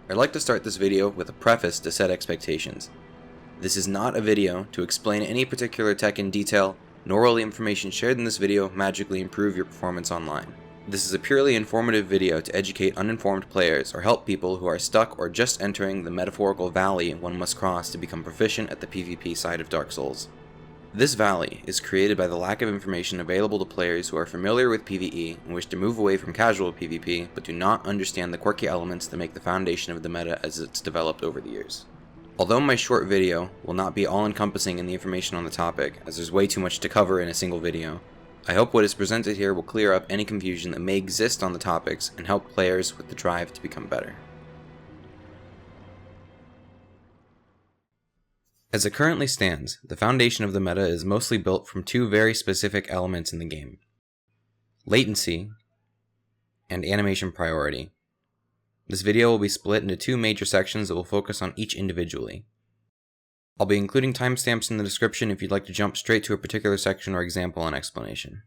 I'd like to start this video with a preface to set expectations. This is not a video to explain any particular tech in detail, nor will the information shared in this video magically improve your performance online. This is a purely informative video to educate uninformed players or help people who are stuck or just entering the metaphorical valley one must cross to become proficient at the PvP side of Dark Souls. This valley is created by the lack of information available to players who are familiar with PvE and wish to move away from casual PvP, but do not understand the quirky elements that make the foundation of the meta as it's developed over the years. Although my short video will not be all-encompassing in the information on the topic, as there's way too much to cover in a single video, I hope what is presented here will clear up any confusion that may exist on the topics and help players with the drive to become better. As it currently stands, the foundation of the meta is mostly built from two very specific elements in the game: latency and animation priority. This video will be split into two major sections that will focus on each individually. I'll be including timestamps in the description if you'd like to jump straight to a particular section or example and explanation.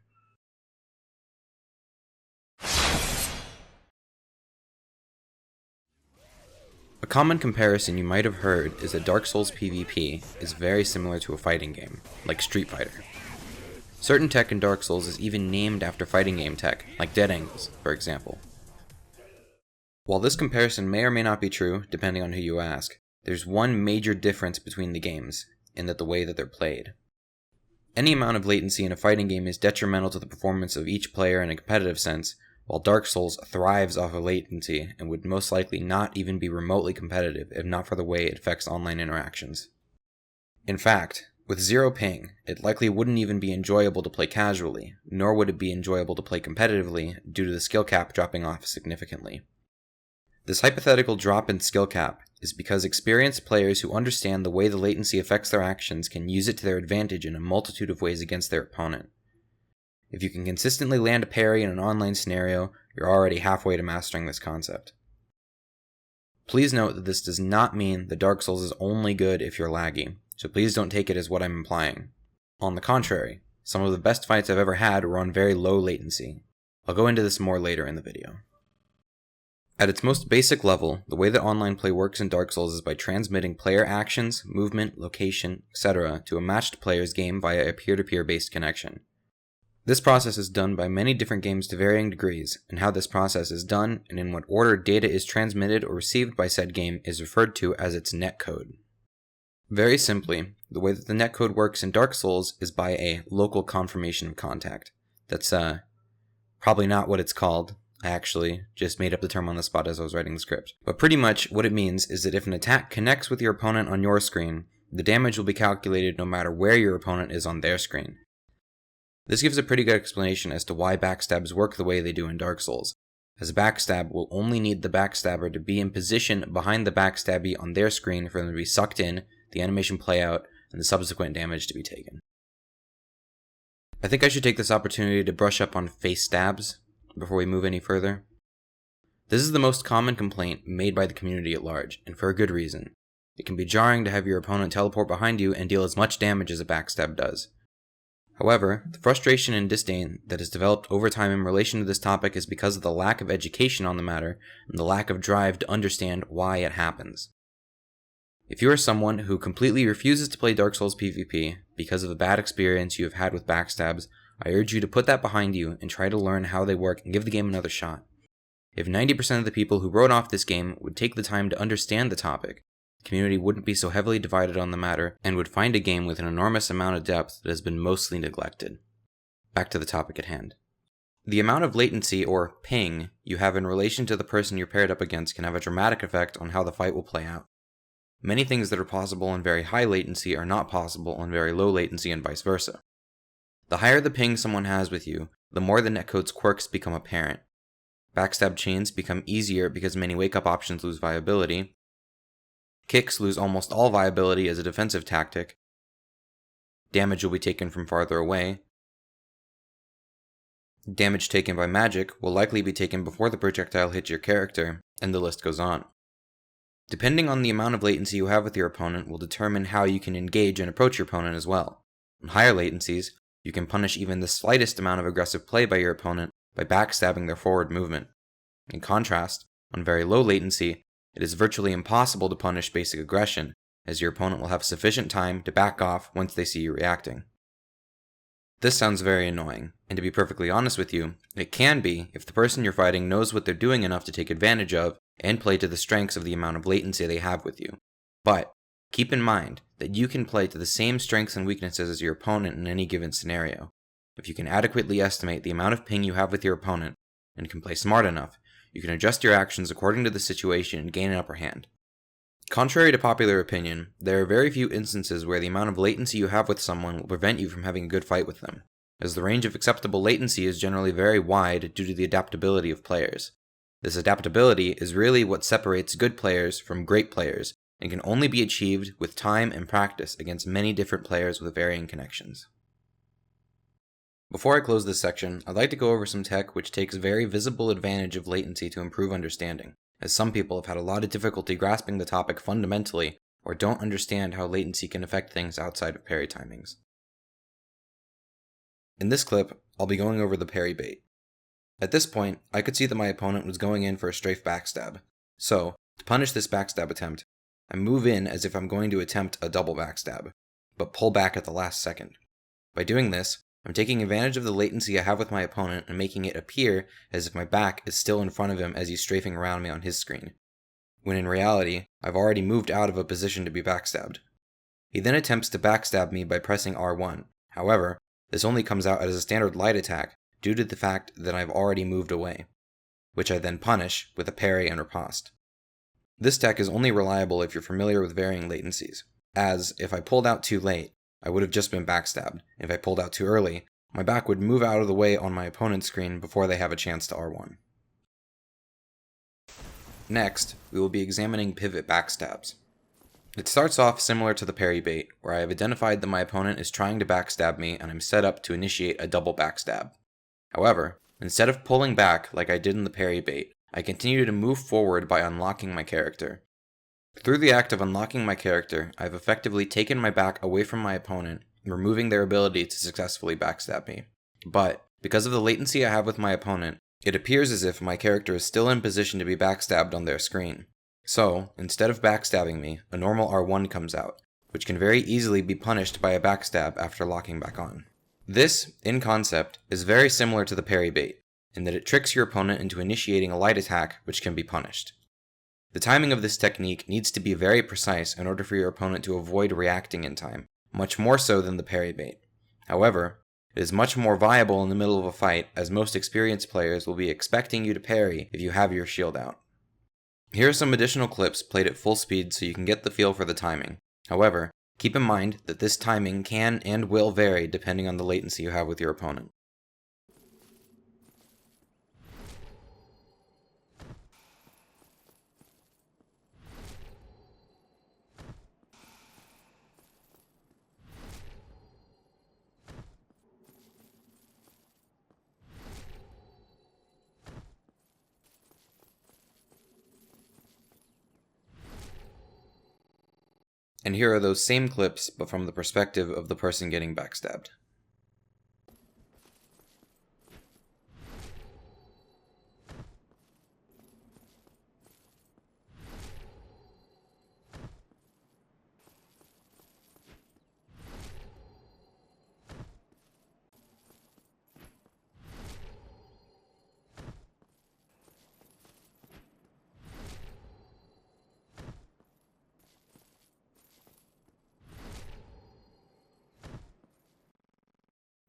A common comparison you might have heard is that Dark Souls PvP is very similar to a fighting game, like Street Fighter. Certain tech in Dark Souls is even named after fighting game tech, like dead angles, for example. While this comparison may or may not be true, depending on who you ask, there's one major difference between the games, in that the way that they're played. Any amount of latency in a fighting game is detrimental to the performance of each player in a competitive sense, while Dark Souls thrives off of latency and would most likely not even be remotely competitive if not for the way it affects online interactions. In fact, with zero ping, it likely wouldn't even be enjoyable to play casually, nor would it be enjoyable to play competitively due to the skill cap dropping off significantly. This hypothetical drop in skill cap is because experienced players who understand the way the latency affects their actions can use it to their advantage in a multitude of ways against their opponent. If you can consistently land a parry in an online scenario, you're already halfway to mastering this concept. Please note that this does not mean that Dark Souls is only good if you're laggy, so please don't take it as what I'm implying. On the contrary, some of the best fights I've ever had were on very low latency. I'll go into this more later in the video. At its most basic level, the way that online play works in Dark Souls is by transmitting player actions, movement, location, etc. to a matched player's game via a peer-to-peer based connection. This process is done by many different games to varying degrees, and how this process is done and in what order data is transmitted or received by said game is referred to as its netcode. Very simply, the way that the netcode works in Dark Souls is by a local confirmation of contact. That's probably not what it's called. I actually just made up the term on the spot as I was writing the script. But pretty much what it means is that if an attack connects with your opponent on your screen, the damage will be calculated no matter where your opponent is on their screen. This gives a pretty good explanation as to why backstabs work the way they do in Dark Souls, as a backstab will only need the backstabber to be in position behind the backstabby on their screen for them to be sucked in, the animation play out, and the subsequent damage to be taken. I think I should take this opportunity to brush up on Facestabs before we move any further. This is the most common complaint made by the community at large, and for a good reason. It can be jarring to have your opponent teleport behind you and deal as much damage as a backstab does. However, the frustration and disdain that has developed over time in relation to this topic is because of the lack of education on the matter and the lack of drive to understand why it happens. If you are someone who completely refuses to play Dark Souls PvP because of a bad experience you have had with backstabs, I urge you to put that behind you and try to learn how they work and give the game another shot. If 90% of the people who wrote off this game would take the time to understand the topic, the community wouldn't be so heavily divided on the matter and would find a game with an enormous amount of depth that has been mostly neglected. Back to the topic at hand. The amount of latency, or ping, you have in relation to the person you're paired up against can have a dramatic effect on how the fight will play out. Many things that are possible on very high latency are not possible on very low latency and vice versa. The higher the ping someone has with you, the more the netcode's quirks become apparent. Backstab chains become easier because many wake-up options lose viability. Kicks lose almost all viability as a defensive tactic. Damage will be taken from farther away. Damage taken by magic will likely be taken before the projectile hits your character, and the list goes on. Depending on the amount of latency you have with your opponent will determine how you can engage and approach your opponent as well. On higher latencies, you can punish even the slightest amount of aggressive play by your opponent by backstabbing their forward movement. In contrast, on very low latency, it is virtually impossible to punish basic aggression, as your opponent will have sufficient time to back off once they see you reacting. This sounds very annoying, and to be perfectly honest with you, it can be if the person you're fighting knows what they're doing enough to take advantage of and play to the strengths of the amount of latency they have with you. But keep in mind that you can play to the same strengths and weaknesses as your opponent in any given scenario. If you can adequately estimate the amount of ping you have with your opponent, and can play smart enough, you can adjust your actions according to the situation and gain an upper hand. Contrary to popular opinion, there are very few instances where the amount of latency you have with someone will prevent you from having a good fight with them, as the range of acceptable latency is generally very wide due to the adaptability of players. This adaptability is really what separates good players from great players, and can only be achieved with time and practice against many different players with varying connections. Before I close this section, I'd like to go over some tech which takes very visible advantage of latency to improve understanding, as some people have had a lot of difficulty grasping the topic fundamentally, or don't understand how latency can affect things outside of parry timings. In this clip, I'll be going over the Parry Bait. At this point, I could see that my opponent was going in for a strafe backstab, so, to punish this backstab attempt, I move in as if I'm going to attempt a double backstab, but pull back at the last second. By doing this, I'm taking advantage of the latency I have with my opponent and making it appear as if my back is still in front of him as he's strafing around me on his screen, when in reality, I've already moved out of a position to be backstabbed. He then attempts to backstab me by pressing R1, however, this only comes out as a standard light attack due to the fact that I've already moved away, which I then punish with a parry and riposte. This tech is only reliable if you're familiar with varying latencies, as if I pulled out too late, I would have just been backstabbed. If I pulled out too early, my back would move out of the way on my opponent's screen before they have a chance to R1. Next, we will be examining pivot backstabs. It starts off similar to the Parry Bait, where I have identified that my opponent is trying to backstab me and I'm set up to initiate a double backstab. However, instead of pulling back like I did in the Parry Bait, I continue to move forward by unlocking my character. Through the act of unlocking my character, I have effectively taken my back away from my opponent, removing their ability to successfully backstab me. But, because of the latency I have with my opponent, it appears as if my character is still in position to be backstabbed on their screen. So, instead of backstabbing me, a normal R1 comes out, which can very easily be punished by a backstab after locking back on. This, in concept, is very similar to the Parry Bait, in that it tricks your opponent into initiating a light attack which can be punished. The timing of this technique needs to be very precise in order for your opponent to avoid reacting in time, much more so than the Parry Bait. However, it is much more viable in the middle of a fight, as most experienced players will be expecting you to parry if you have your shield out. Here are some additional clips played at full speed so you can get the feel for the timing. However, keep in mind that this timing can and will vary depending on the latency you have with your opponent. And here are those same clips, but from the perspective of the person getting backstabbed.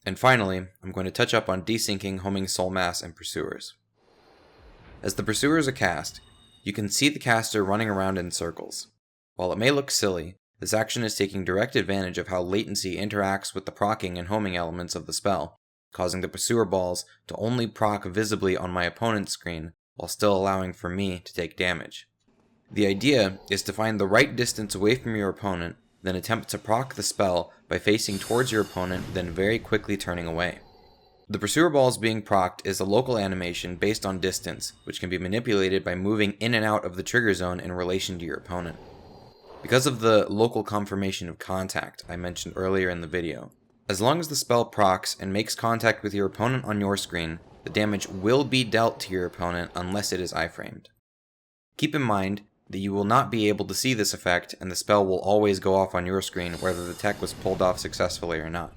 And finally, I'm going to touch up on desyncing homing Soulmass and pursuers. As the pursuers are cast, you can see the caster running around in circles. While it may look silly, this action is taking direct advantage of how latency interacts with the procking and homing elements of the spell, causing the pursuer balls to only proc visibly on my opponent's screen, while still allowing for me to take damage. The idea is to find the right distance away from your opponent, then attempt to proc the spell by facing towards your opponent, then very quickly turning away. The pursuer balls being procced is a local animation based on distance, which can be manipulated by moving in and out of the trigger zone in relation to your opponent. Because of the local confirmation of contact I mentioned earlier in the video, as long as the spell procs and makes contact with your opponent on your screen, the damage will be dealt to your opponent unless it is iframed. Keep in mind that you will not be able to see this effect, and the spell will always go off on your screen whether the tech was pulled off successfully or not.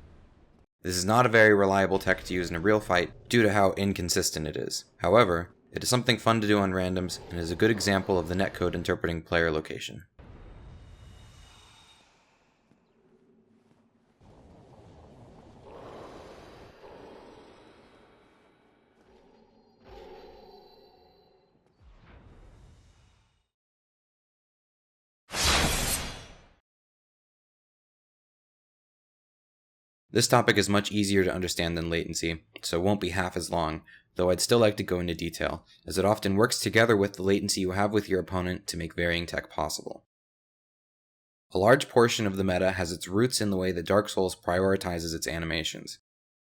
This is not a very reliable tech to use in a real fight due to how inconsistent it is. However, it is something fun to do on randoms and is a good example of the netcode interpreting player location. This topic is much easier to understand than latency, so it won't be half as long, though I'd still like to go into detail, as it often works together with the latency you have with your opponent to make varying tech possible. A large portion of the meta has its roots in the way that Dark Souls prioritizes its animations.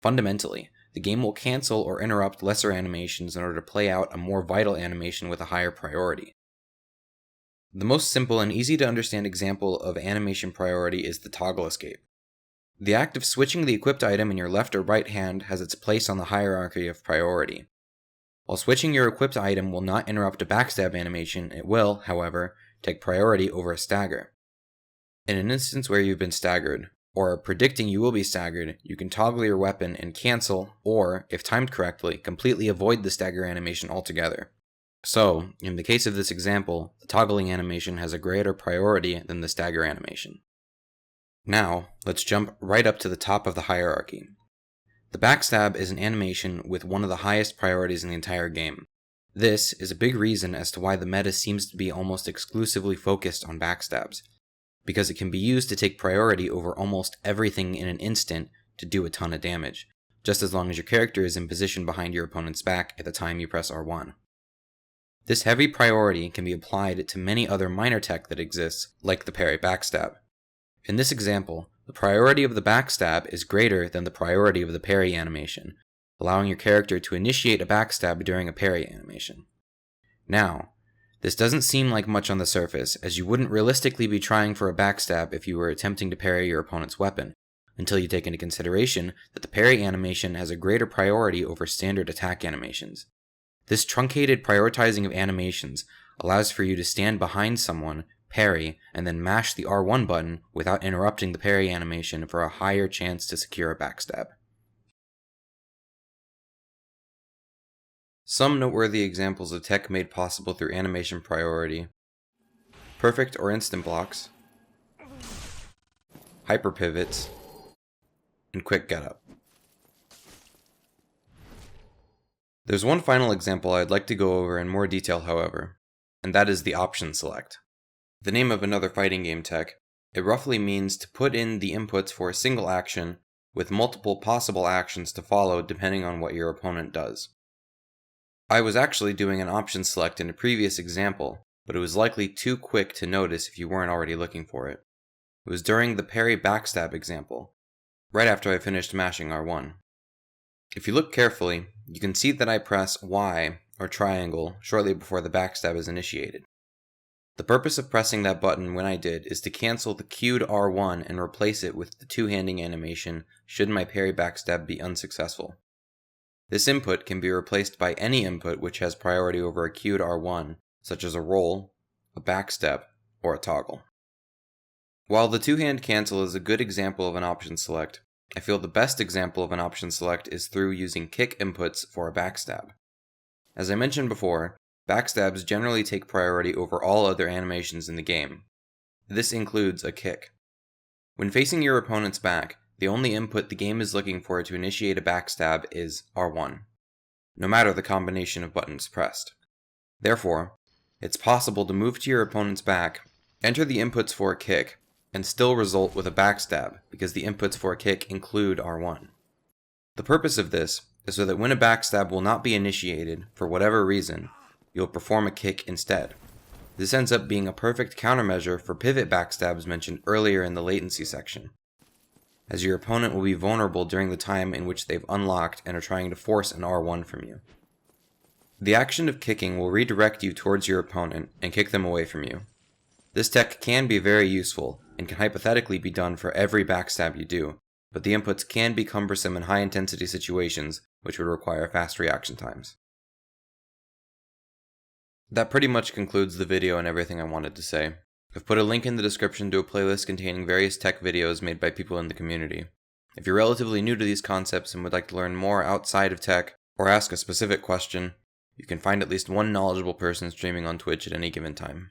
Fundamentally, the game will cancel or interrupt lesser animations in order to play out a more vital animation with a higher priority. The most simple and easy to understand example of animation priority is the toggle escape. The act of switching the equipped item in your left or right hand has its place on the hierarchy of priority. While switching your equipped item will not interrupt a backstab animation, it will, however, take priority over a stagger. In an instance where you've been staggered, or are predicting you will be staggered, you can toggle your weapon and cancel, or, if timed correctly, completely avoid the stagger animation altogether. So, in the case of this example, the toggling animation has a greater priority than the stagger animation. Now, let's jump right up to the top of the hierarchy. The backstab is an animation with one of the highest priorities in the entire game. This is a big reason as to why the meta seems to be almost exclusively focused on backstabs, because it can be used to take priority over almost everything in an instant to do a ton of damage, just as long as your character is in position behind your opponent's back at the time you press R1. This heavy priority can be applied to many other minor tech that exists, like the Parry Backstab. In this example, the priority of the backstab is greater than the priority of the parry animation, allowing your character to initiate a backstab during a parry animation. Now, this doesn't seem like much on the surface, as you wouldn't realistically be trying for a backstab if you were attempting to parry your opponent's weapon, until you take into consideration that the parry animation has a greater priority over standard attack animations. This truncated prioritizing of animations allows for you to stand behind someone, parry, and then mash the R1 button without interrupting the parry animation for a higher chance to secure a backstab. Some noteworthy examples of tech made possible through animation priority: perfect or instant blocks, hyper pivots, and quick getup. There's one final example I'd like to go over in more detail, however, and that is the option select. The name of another fighting game tech, it roughly means to put in the inputs for a single action with multiple possible actions to follow depending on what your opponent does. I was actually doing an option select in a previous example, but it was likely too quick to notice if you weren't already looking for it. It was during the Parry Backstab example, right after I finished mashing R1. If you look carefully, you can see that I press Y, or triangle, shortly before the backstab is initiated. The purpose of pressing that button when I did is to cancel the queued R1 and replace it with the two-handing animation should my parry backstab be unsuccessful. This input can be replaced by any input which has priority over a queued R1, such as a roll, a backstep, or a toggle. While the two-hand cancel is a good example of an option select, I feel the best example of an option select is through using kick inputs for a backstab. As I mentioned before, backstabs generally take priority over all other animations in the game. This includes a kick. When facing your opponent's back, the only input the game is looking for to initiate a backstab is R1, no matter the combination of buttons pressed. Therefore, it's possible to move to your opponent's back, enter the inputs for a kick, and still result with a backstab because the inputs for a kick include R1. The purpose of this is so that when a backstab will not be initiated, for whatever reason, you'll perform a kick instead. This ends up being a perfect countermeasure for pivot backstabs mentioned earlier in the latency section, as your opponent will be vulnerable during the time in which they've unlocked and are trying to force an R1 from you. The action of kicking will redirect you towards your opponent and kick them away from you. This tech can be very useful and can hypothetically be done for every backstab you do, but the inputs can be cumbersome in high-intensity situations which would require fast reaction times. That pretty much concludes the video and everything I wanted to say. I've put a link in the description to a playlist containing various tech videos made by people in the community. If you're relatively new to these concepts and would like to learn more outside of tech, or ask a specific question, you can find at least one knowledgeable person streaming on Twitch at any given time.